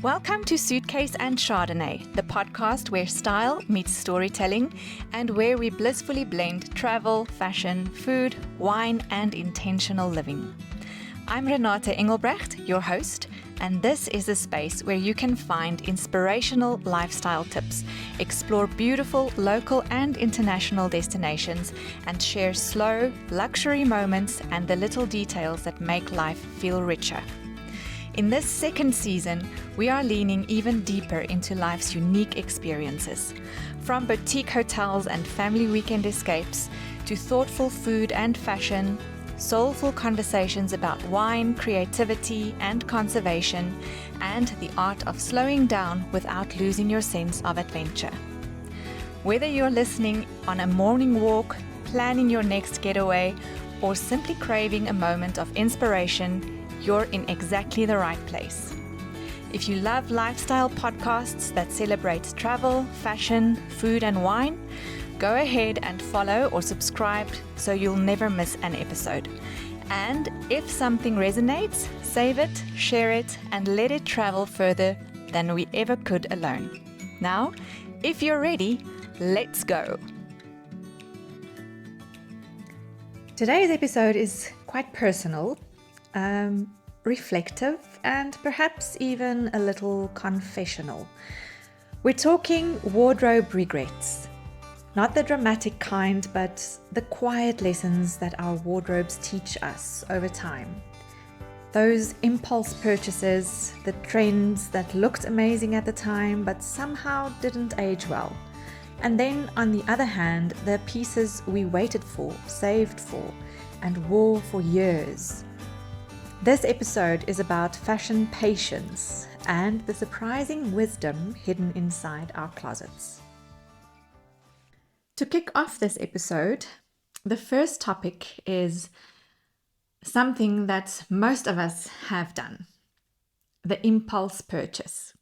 Welcome to Suitcase and Chardonnay, the podcast where style meets storytelling and where we blissfully blend travel, fashion, food, wine, and intentional living. I'm Renate Engelbrecht, your host, and this is a space where you can find inspirational lifestyle tips, explore beautiful local and international destinations, and share slow, luxury moments and the little details that make life feel richer. In this second season, we are leaning even deeper into life's unique experiences. From boutique hotels and family weekend escapes, to thoughtful food and fashion, soulful conversations about wine, creativity and conservation, and the art of slowing down without losing your sense of adventure. Whether you're listening on a morning walk, planning your next getaway, or simply craving a moment of inspiration, you're in exactly the right place. If you love lifestyle podcasts that celebrate travel, fashion, food, and wine, go ahead and follow or subscribe so you'll never miss an episode. And if something resonates, save it, share it, and let it travel further than we ever could alone. Now, if you're ready, let's go. Today's episode is quite personal, reflective, and perhaps even a little confessional. We're talking wardrobe regrets. Not the dramatic kind, but the quiet lessons that our wardrobes teach us over time. Those impulse purchases, the trends that looked amazing at the time but somehow didn't age well. And then on the other hand, the pieces we waited for, saved for, and wore for years. This episode is about fashion patience and the surprising wisdom hidden inside our closets. To kick off this episode, the first topic is something that most of us have done: the impulse purchase.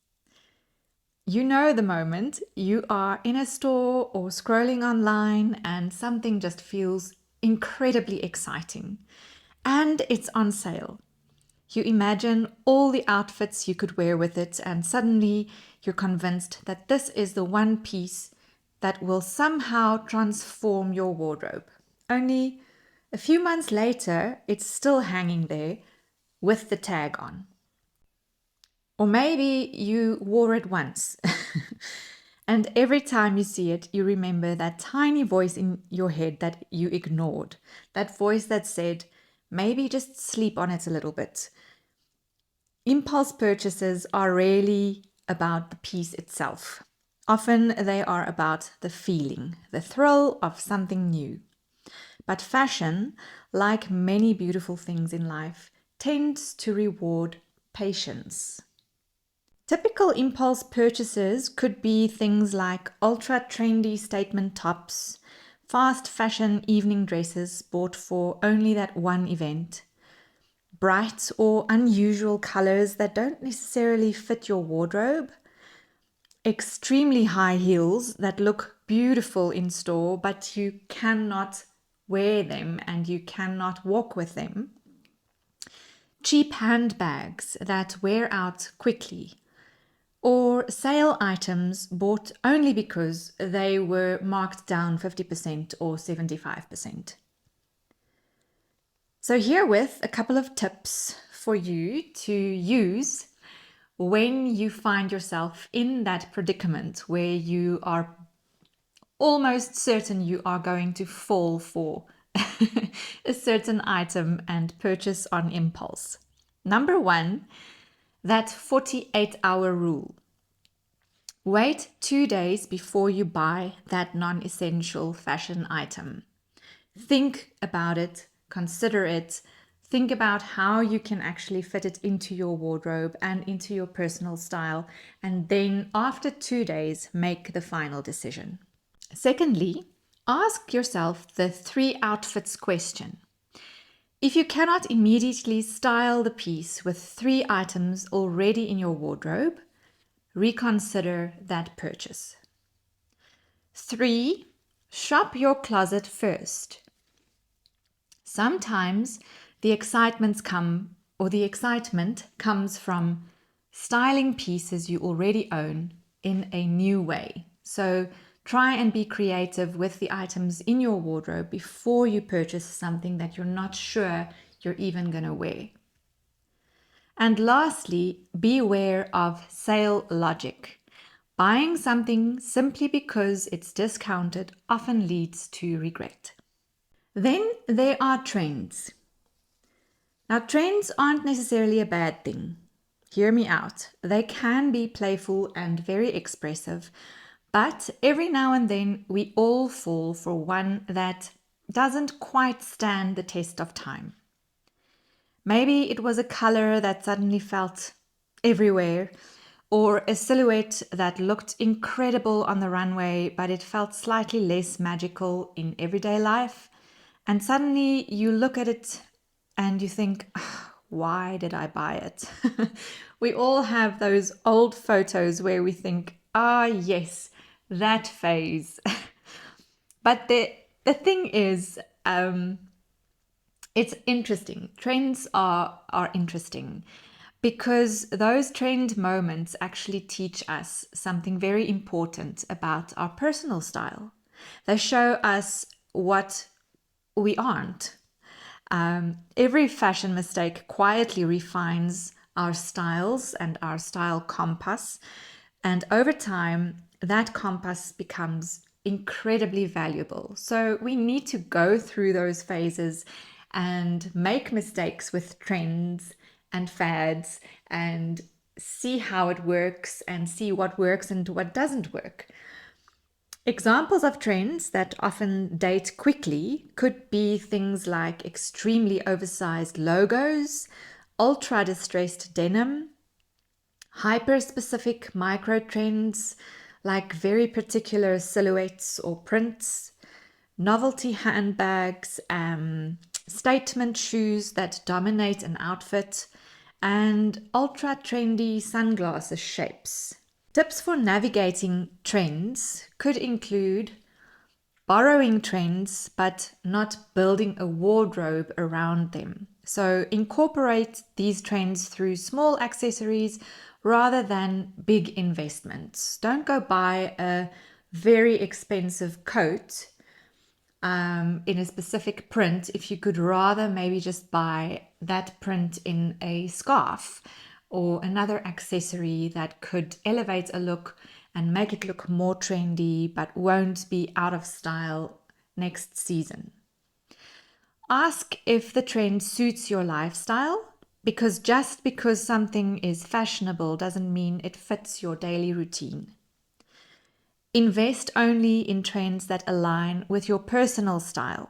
You know the moment you are in a store or scrolling online and something just feels incredibly exciting and it's on sale. You imagine all the outfits you could wear with it, and suddenly you're convinced that this is the one piece that will somehow transform your wardrobe. Only a few months later, it's still hanging there with the tag on. Or maybe you wore it once, and every time you see it, you remember that tiny voice in your head that you ignored. That voice that said, maybe just sleep on it a little bit. Impulse purchases are rarely about the piece itself. Often they are about the feeling, the thrill of something new. But fashion, like many beautiful things in life, tends to reward patience. Typical impulse purchases could be things like ultra-trendy statement tops, fast fashion evening dresses bought for only that one event, bright or unusual colors that don't necessarily fit your wardrobe, extremely high heels that look beautiful in store, but you cannot wear them and you cannot walk with them, cheap handbags that wear out quickly, or sale items bought only because they were marked down 50% or 75%. So herewith a couple of tips for you to use when you find yourself in that predicament where you are almost certain you are going to fall for a certain item and purchase on impulse. Number one, that 48-hour rule. Wait 2 days before you buy that non-essential fashion item. Think about it, consider it, think about how you can actually fit it into your wardrobe and into your personal style, and then after 2 days, make the final decision. Secondly, ask yourself the 3 outfits question. If you cannot immediately style the piece with 3 items already in your wardrobe, reconsider that purchase. 3, shop your closet first. Sometimes the excitement comes from styling pieces you already own in a new way. So try and be creative with the items in your wardrobe before you purchase something that you're not sure you're even going to wear. And lastly, be aware of sale logic. Buying something simply because it's discounted often leads to regret. Then there are trends. Now, trends aren't necessarily a bad thing. Hear me out. They can be playful and very expressive, but every now and then we all fall for one that doesn't quite stand the test of time. Maybe it was a color that suddenly felt everywhere, or a silhouette that looked incredible on the runway, but it felt slightly less magical in everyday life. And suddenly you look at it and you think, why did I buy it? We all have those old photos where we think, yes, that phase. But the thing is, it's interesting. Trends are interesting because those trend moments actually teach us something very important about our personal style. They show us what we aren't. Every fashion mistake quietly refines our styles and our style compass. And over time, that compass becomes incredibly valuable. So we need to go through those phases and make mistakes with trends and fads and see how it works and see what works and what doesn't work. Examples of trends that often date quickly could be things like extremely oversized logos, ultra distressed denim, hyper-specific micro trends like very particular silhouettes or prints, novelty handbags, statement shoes that dominate an outfit, and ultra trendy sunglasses shapes. Tips for navigating trends could include borrowing trends but not building a wardrobe around them. So incorporate these trends through small accessories rather than big investments. Don't go buy a very expensive coat in a specific print if you could rather maybe just buy that print in a scarf or another accessory that could elevate a look and make it look more trendy but won't be out of style next season. Ask if the trend suits your lifestyle, because just because something is fashionable doesn't mean it fits your daily routine. Invest only in trends that align with your personal style.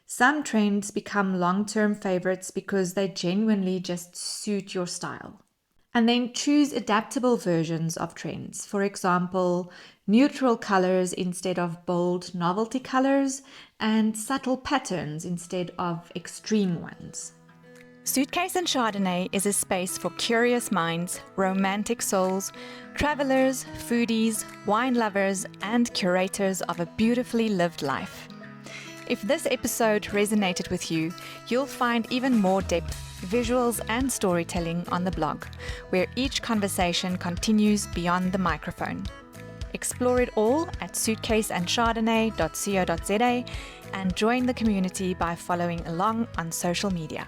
Some trends become long-term favorites because they genuinely just suit your style. And then choose adaptable versions of trends. For example, neutral colors instead of bold novelty colors, and subtle patterns instead of extreme ones. Suitcase and Chardonnay is a space for curious minds, romantic souls, travelers, foodies, wine lovers, and curators of a beautifully lived life. If this episode resonated with you, you'll find even more depth, visuals, and storytelling on the blog, where each conversation continues beyond the microphone. Explore it all at suitcaseandchardonnay.co.za and join the community by following along on social media.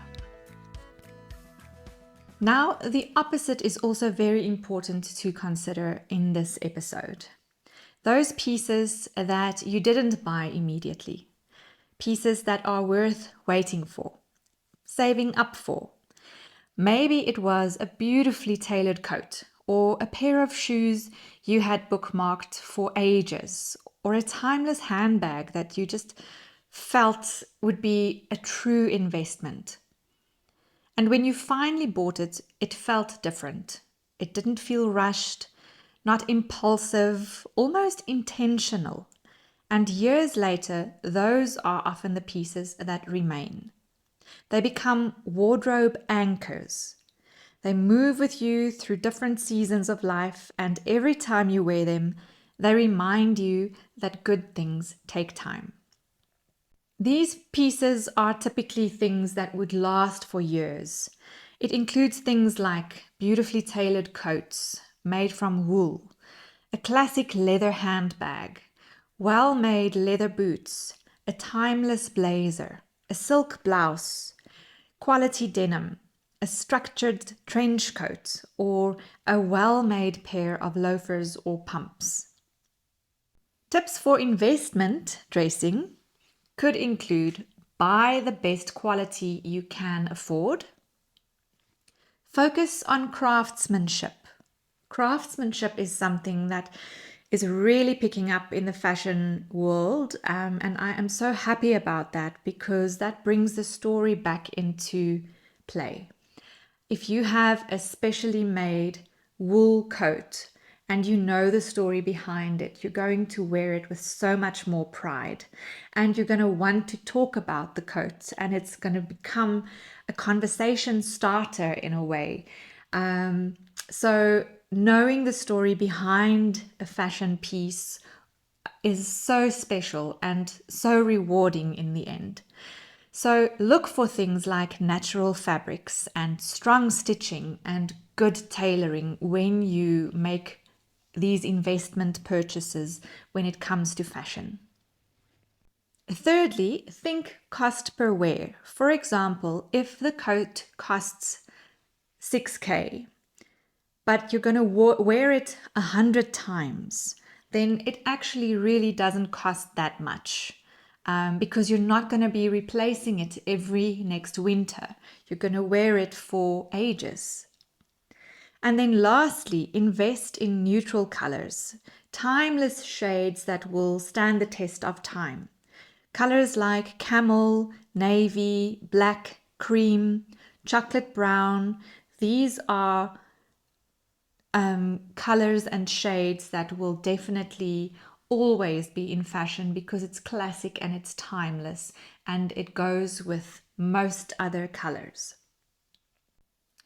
Now, the opposite is also very important to consider in this episode. Those pieces that you didn't buy immediately. Pieces that are worth waiting for, saving up for. Maybe it was a beautifully tailored coat, or a pair of shoes you had bookmarked for ages, or a timeless handbag that you just felt would be a true investment. And when you finally bought it, it felt different. It didn't feel rushed, not impulsive, almost intentional. And years later, those are often the pieces that remain. They become wardrobe anchors. They move with you through different seasons of life, and every time you wear them, they remind you that good things take time. These pieces are typically things that would last for years. It includes things like beautifully tailored coats made from wool, a classic leather handbag, well-made leather boots, a timeless blazer, a silk blouse, quality denim, a structured trench coat, or a well-made pair of loafers or pumps. Tips for investment dressing could include: buy the best quality you can afford. Focus on craftsmanship. Craftsmanship is something that is really picking up in the fashion world, and I am so happy about that because that brings the story back into play. If you have a specially made wool coat and you know the story behind it, you're going to wear it with so much more pride, and you're going to want to talk about the coat, and it's going to become a conversation starter in a way. So knowing the story behind a fashion piece is so special and so rewarding in the end. So look for things like natural fabrics and strong stitching and good tailoring when you make these investment purchases when it comes to fashion. Thirdly, think cost per wear. For example, if the coat costs 6K, but you're going to wear it 100 times, then it actually really doesn't cost that much, because you're not going to be replacing it every next winter. You're going to wear it for ages. And then lastly, invest in neutral colors, timeless shades that will stand the test of time. Colors like camel, navy, black, cream, chocolate brown, these are colors and shades that will definitely always be in fashion because it's classic and it's timeless and it goes with most other colors.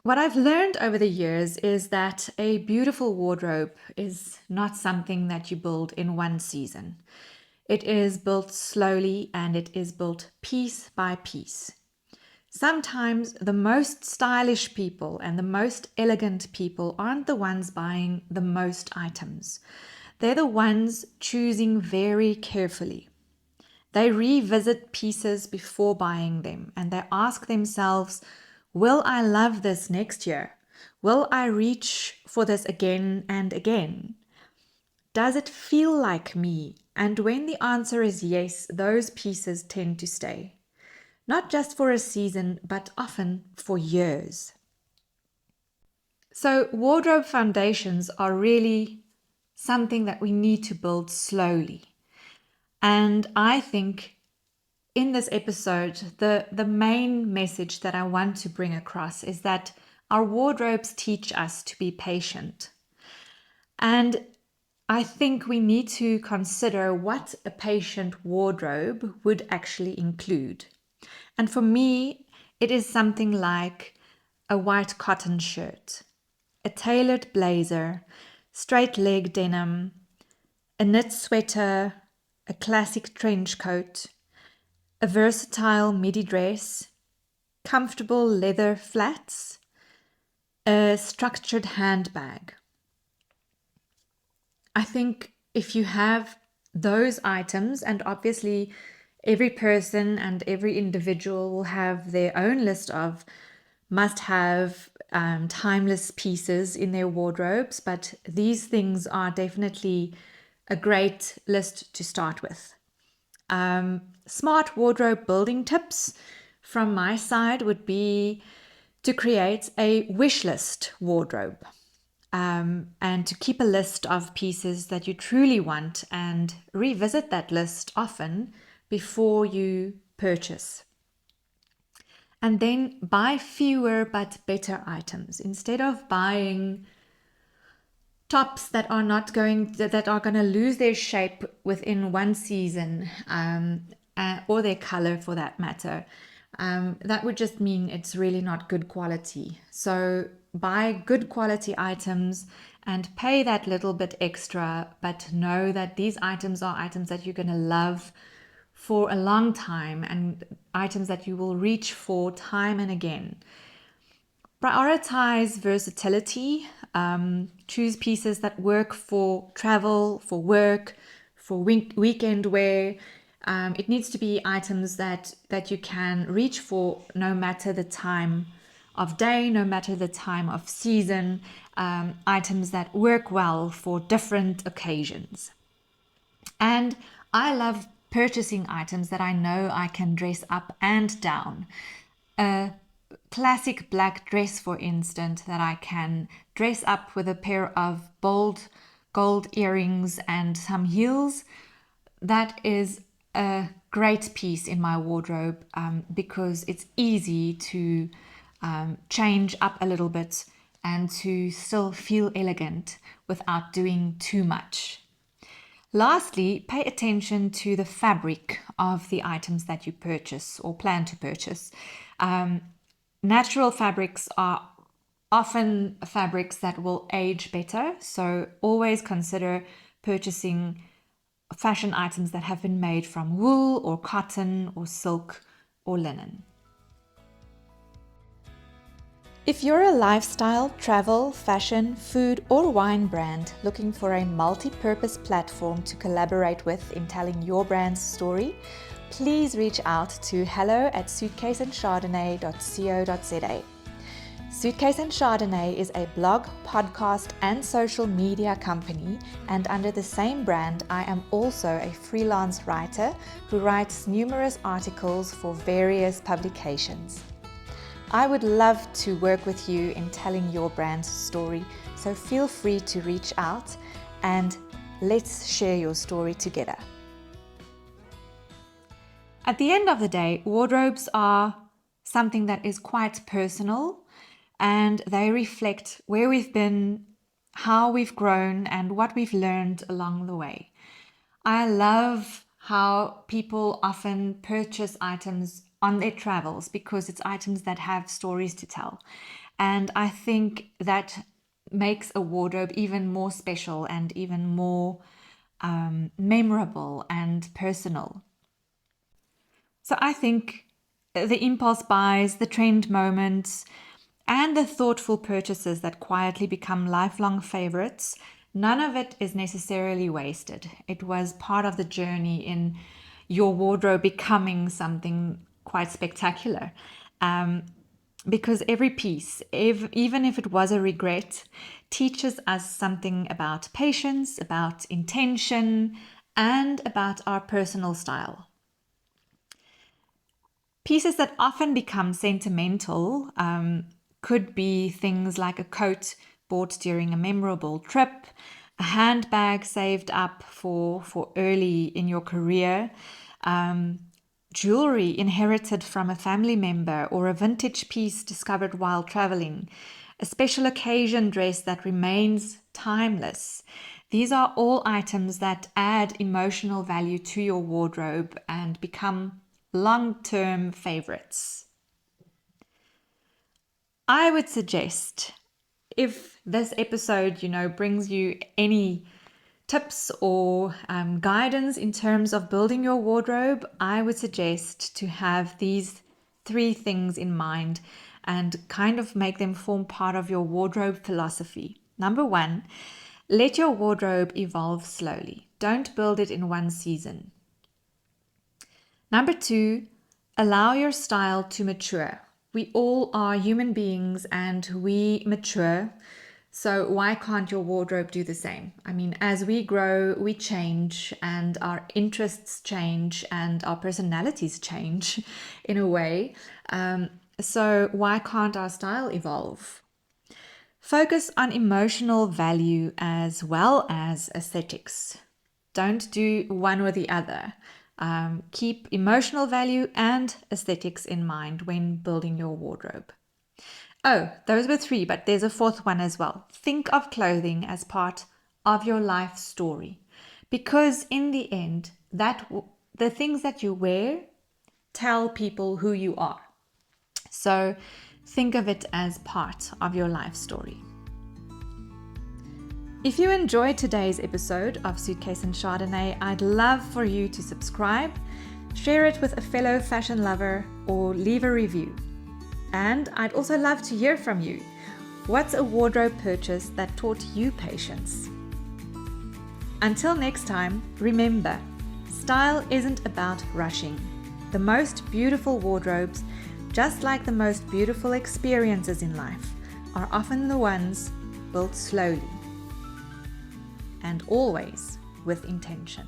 What I've learned over the years is that a beautiful wardrobe is not something that you build in one season. It is built slowly and it is built piece by piece. Sometimes the most stylish people and the most elegant people aren't the ones buying the most items. They're the ones choosing very carefully. They revisit pieces before buying them and they ask themselves, will I love this next year? Will I reach for this again and again? Does it feel like me? And when the answer is yes, those pieces tend to stay. Not just for a season, but often for years. So wardrobe foundations are really something that we need to build slowly. And I think in this episode, the main message that I want to bring across is that our wardrobes teach us to be patient. And I think we need to consider what a patient wardrobe would actually include. And for me, it is something like a white cotton shirt, a tailored blazer, straight leg denim, a knit sweater, a classic trench coat, a versatile midi dress, comfortable leather flats, a structured handbag. I think if you have those items, and obviously every person and every individual will have their own list of must-have timeless pieces in their wardrobes, but these things are definitely a great list to start with. Smart wardrobe building tips from my side would be to create a wish list wardrobe, and to keep a list of pieces that you truly want and revisit that list often before you purchase. And then buy fewer but better items. Instead of buying tops that are going to lose their shape within one season, or their color for that matter, that would just mean it's really not good quality. So buy good quality items and pay that little bit extra, but know that these items are items that you're going to love for a long time and items that you will reach for time and again. Prioritize versatility. Choose pieces that work for travel, for work, for weekend wear. It needs to be items that you can reach for no matter the time of day, no matter the time of season. Items that work well for different occasions. And I love purchasing items that I know I can dress up and down. A classic black dress, for instance, that I can dress up with a pair of bold gold earrings and some heels. That is a great piece in my wardrobe because it's easy to change up a little bit and to still feel elegant without doing too much. Lastly, pay attention to the fabric of the items that you purchase or plan to purchase. Natural fabrics are often fabrics that will age better, so always consider purchasing fashion items that have been made from wool or cotton or silk or linen. If you're a lifestyle, travel, fashion, food, or wine brand looking for a multi-purpose platform to collaborate with in telling your brand's story, please reach out to hello@suitcaseandchardonnay.co.za. Suitcase and Chardonnay is a blog, podcast, and social media company, and under the same brand, I am also a freelance writer who writes numerous articles for various publications. I would love to work with you in telling your brand's story, so feel free to reach out and let's share your story together. At the end of the day, wardrobes are something that is quite personal and they reflect where we've been, how we've grown, and what we've learned along the way. I love how people often purchase items on their travels because it's items that have stories to tell. And I think that makes a wardrobe even more special and even more memorable and personal. So I think the impulse buys, the trend moments, and the thoughtful purchases that quietly become lifelong favorites, none of it is necessarily wasted. It was part of the journey in your wardrobe becoming something quite spectacular. Because every piece, even if it was a regret, teaches us something about patience, about intention, and about our personal style. Pieces that often become sentimental could be things like a coat bought during a memorable trip, a handbag saved up for early in your career, jewelry inherited from a family member, or a vintage piece discovered while traveling, a special occasion dress that remains timeless. These are all items that add emotional value to your wardrobe and become long-term favorites. I would suggest, if this episode, brings you any tips or guidance in terms of building your wardrobe, I would suggest to have these 3 things in mind and kind of make them form part of your wardrobe philosophy. Number 1, let your wardrobe evolve slowly. Don't build it in one season. Number 2, allow your style to mature. We all are human beings and we mature. So why can't your wardrobe do the same? I mean, as we grow, we change and our interests change and our personalities change in a way. So why can't our style evolve? Focus on emotional value as well as aesthetics. Don't do one or the other. Keep emotional value and aesthetics in mind when building your wardrobe. Oh, those were 3, but there's a 4th one as well. Think of clothing as part of your life story, because in the end, the things that you wear tell people who you are. So think of it as part of your life story. If you enjoyed today's episode of Suitcase and Chardonnay, I'd love for you to subscribe, share it with a fellow fashion lover, or leave a review. And I'd also love to hear from you. What's a wardrobe purchase that taught you patience? Until next time, remember, style isn't about rushing. The most beautiful wardrobes, just like the most beautiful experiences in life, are often the ones built slowly and always with intention.